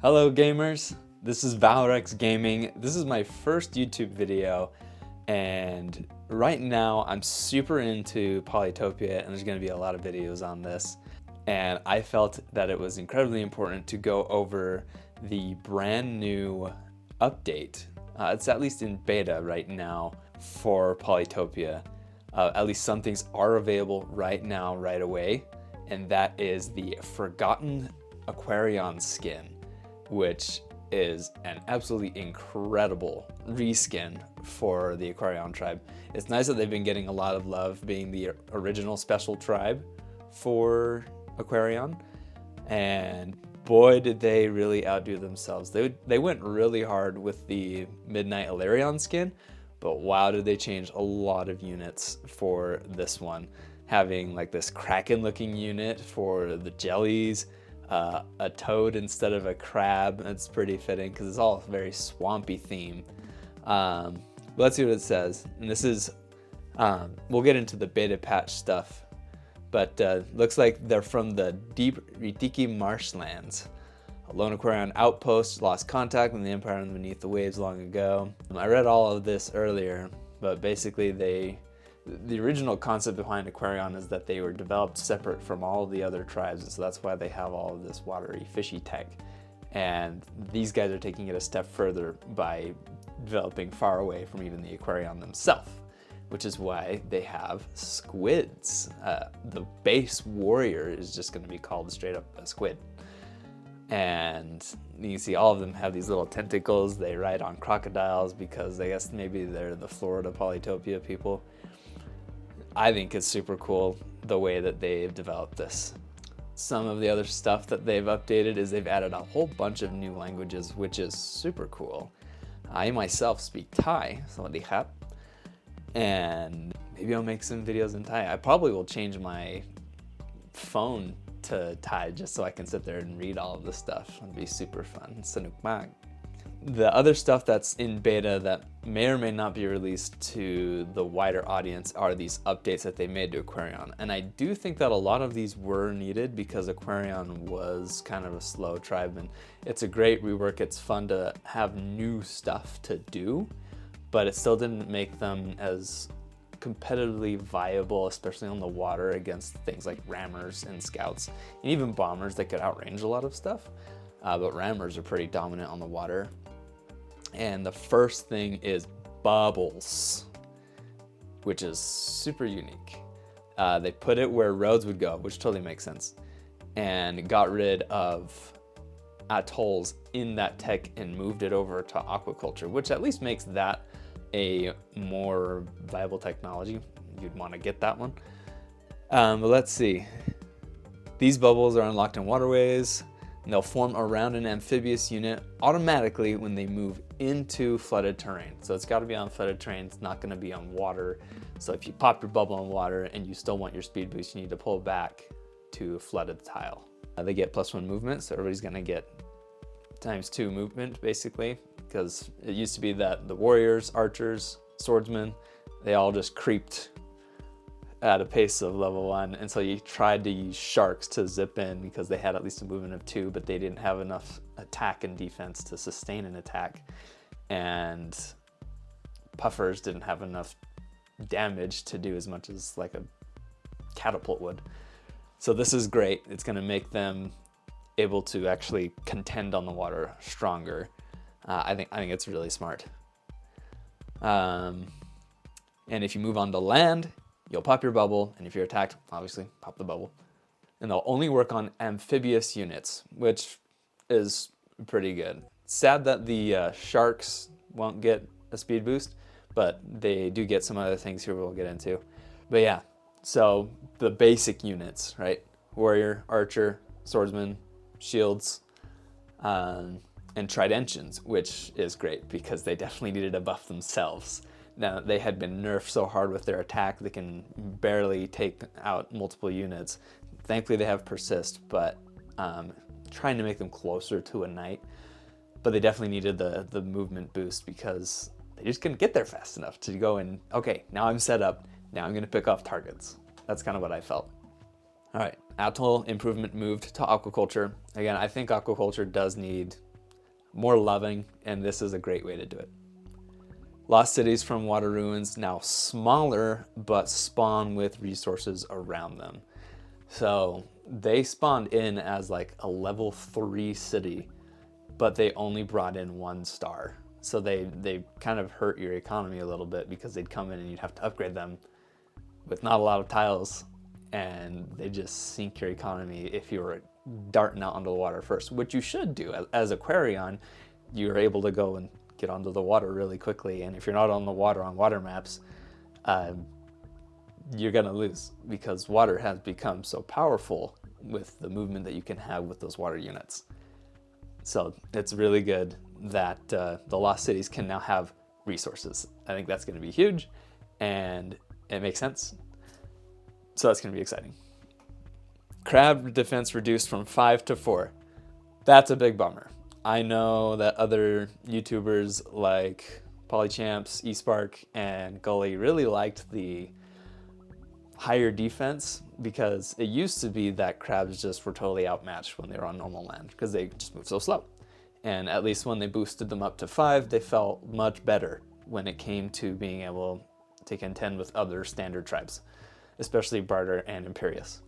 Hello gamers, this is Valrex Gaming. This is my first YouTube video, and right now I'm super into Polytopia, and there's going to be a lot of videos on this. And I felt that it was incredibly important to go over the brand new update. It's at least in beta right now for Polytopia. At least some things are available right now, right away, and that is the Forgotten Aquarion Skin, which is an absolutely incredible reskin for the Aquarion tribe. It's nice that they've been getting a lot of love being the original special tribe for Aquarion, and boy did they really outdo themselves. They went really hard with the Midnight Elryion skin, but wow did they change a lot of units for this one. Having like this Kraken looking unit for the jellies, a toad instead of a crab. It's pretty fitting because it's all very swampy theme. Let's see what it says. And this is, we'll get into the beta patch stuff, but looks like they're from the deep Ritiki marshlands. A lone Aquarion outpost lost contact with the Empire underneath the waves long ago. I read all of this earlier, but basically the original concept behind Aquarion is that they were developed separate from all of the other tribes, and so that's why they have all of this watery, fishy tech. And these guys are taking it a step further by developing far away from even the Aquarion themselves, which is why they have squids. The base warrior is just going to be called straight up a squid. And you can see all of them have these little tentacles. They ride on crocodiles because I guess maybe they're the Florida Polytopia people. I think it's super cool the way that they've developed this. Some of the other stuff that they've updated is they've added a whole bunch of new languages, which is super cool. I myself speak Thai, sawadee khap, and maybe I'll make some videos in Thai. I probably will change my phone to Thai just so I can sit there and read all of this stuff. It'll be super fun. Sanuk mak. The other stuff that's in beta that may or may not be released to the wider audience are these updates that they made to Aquarion. And I do think that a lot of these were needed because Aquarion was kind of a slow tribe, and it's a great rework. It's fun to have new stuff to do, but it still didn't make them as competitively viable, especially on the water against things like rammers and scouts, and even bombers that could outrange a lot of stuff. But rammers are pretty dominant on the water. And the first thing is bubbles, which is super unique. They put it where roads would go, which totally makes sense, and got rid of atolls in that tech and moved it over to aquaculture, which at least makes that a more viable technology. You'd want to get that one. But let's see. These bubbles are unlocked in waterways, and they'll form around an amphibious unit automatically when they move into flooded terrain. So it's got to be on flooded terrain. It's not going to be on water. So if you pop your bubble on water and you still want your speed boost, you need to pull back to a flooded tile. They get +1 movement, so everybody's going to get ×2 movement basically, because it used to be that the warriors, archers, swordsmen, they all just creeped at a pace of level 1, and so you tried to use sharks to zip in because they had at least a movement of 2, but they didn't have enough attack and defense to sustain an attack, and puffers didn't have enough damage to do as much as like a catapult would. So this is great. It's going to make them able to actually contend on the water stronger. I think it's really smart. And if you move on to land, you'll pop your bubble, and if you're attacked, obviously pop the bubble. And they'll only work on amphibious units, which is pretty good. Sad that the sharks won't get a speed boost, but they do get some other things here we'll get into. But yeah, so the basic units, right? Warrior, archer, swordsman, shields, and tridentians, which is great because they definitely needed a buff themselves. Now, they had been nerfed so hard with their attack, they can barely take out multiple units. Thankfully, they have persist, but trying to make them closer to a knight. But they definitely needed the movement boost because they just couldn't get there fast enough to go and, okay, now I'm set up, now I'm gonna pick off targets. That's kind of what I felt. All right, atoll improvement moved to aquaculture. Again, I think aquaculture does need more loving, and this is a great way to do it. Lost cities from water ruins, now smaller, but spawn with resources around them. So they spawned in as like a level 3 city, but they only brought in 1 star. So they kind of hurt your economy a little bit because they'd come in and you'd have to upgrade them with not a lot of tiles, and they just sink your economy if you were darting out onto the water first, which you should do. As Aquarion, you're able to go and get onto the water really quickly, and if you're not on the water on water maps, you're gonna lose because water has become so powerful with the movement that you can have with those water units. So it's really good that the lost cities can now have resources. I think that's gonna be huge, and it makes sense. So that's gonna be exciting. Crab defense reduced from 5 to 4. That's a big bummer. I know that other YouTubers like Polychamps, eSpark, and Gully really liked the higher defense because it used to be that crabs just were totally outmatched when they were on normal land because they just moved so slow. And at least when they boosted them up to 5, they felt much better when it came to being able to contend with other standard tribes, especially Barter and Imperius.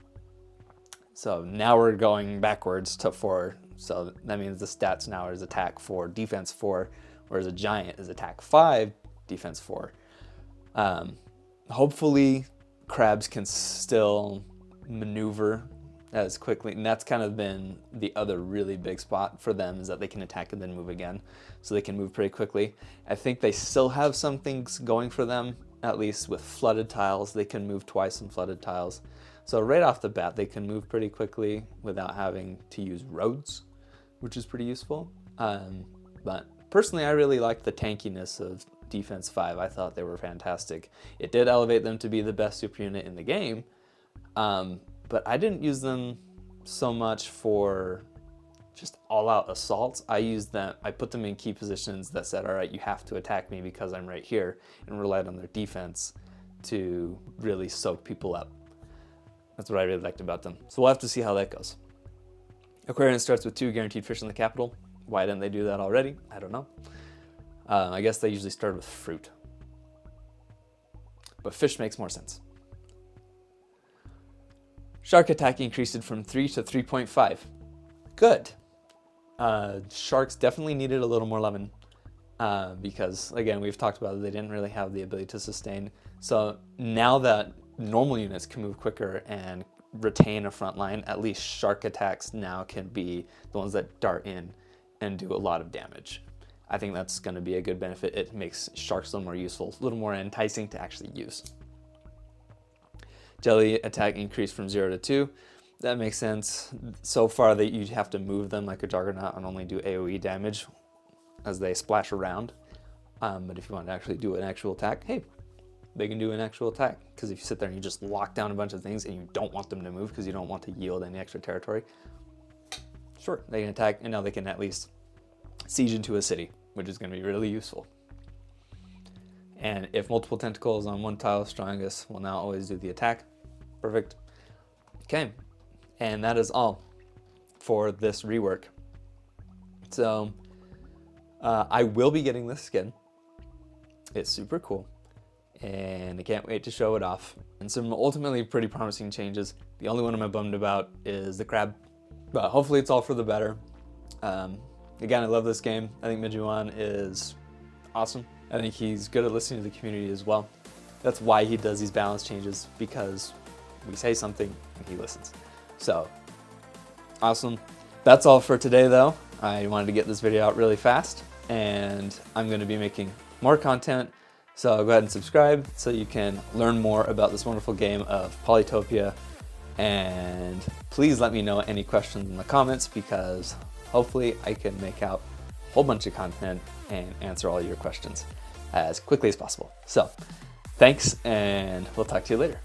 So now we're going backwards to 4. So that means the stats now is attack 4, defense 4, whereas a giant is attack 5, defense 4. Hopefully crabs can still maneuver as quickly, and that's kind of been the other really big spot for them, is that they can attack and then move again, so they can move pretty quickly. I think they still have some things going for them, at least with flooded tiles. They can move twice in flooded tiles. So right off the bat, they can move pretty quickly without having to use roads, which is pretty useful. But personally, I really liked the tankiness of defense 5. I thought they were fantastic. It did elevate them to be the best super unit in the game, but I didn't use them so much for just all-out assaults. I put them in key positions that said, all right, you have to attack me because I'm right here, and relied on their defense to really soak people up. That's what I really liked about them. So we'll have to see how that goes. Aquarion starts with 2 guaranteed fish in the capital. Why didn't they do that already? I don't know. I guess they usually start with fruit. But fish makes more sense. Shark attack increased from 3 to 3.5. Good. Sharks definitely needed a little more lemon because, again, we've talked about it, they didn't really have the ability to sustain. So now that normal units can move quicker and retain a front line, at least shark attacks now can be the ones that dart in and do a lot of damage. I think that's going to be a good benefit. It makes sharks a little more useful, a little more enticing to actually use. Jelly attack increased from 0 to 2. That makes sense. So far that you have to move them like a Juggernaut and only do AoE damage as they splash around. But if you want to actually do an actual attack, hey, they can do an actual attack. Because if you sit there and you just lock down a bunch of things and you don't want them to move because you don't want to yield any extra territory, sure, they can attack, and now they can at least siege into a city, which is going to be really useful. And if multiple tentacles on one tile, strongest will now always do the attack. Perfect. Okay, and that is all for this rework. So I will be getting this skin. It's super cool, and I can't wait to show it off. And some ultimately pretty promising changes. The only one I'm bummed about is the crab, but hopefully it's all for the better. Again, I love this game. I think Midjiwan is awesome. I think he's good at listening to the community as well. That's why he does these balance changes, because we say something and he listens. So, awesome. That's all for today though. I wanted to get this video out really fast, and I'm going to be making more content. So go ahead and subscribe so you can learn more about this wonderful game of Polytopia. And please let me know any questions in the comments, because hopefully I can make out a whole bunch of content and answer all your questions as quickly as possible. So thanks, and we'll talk to you later.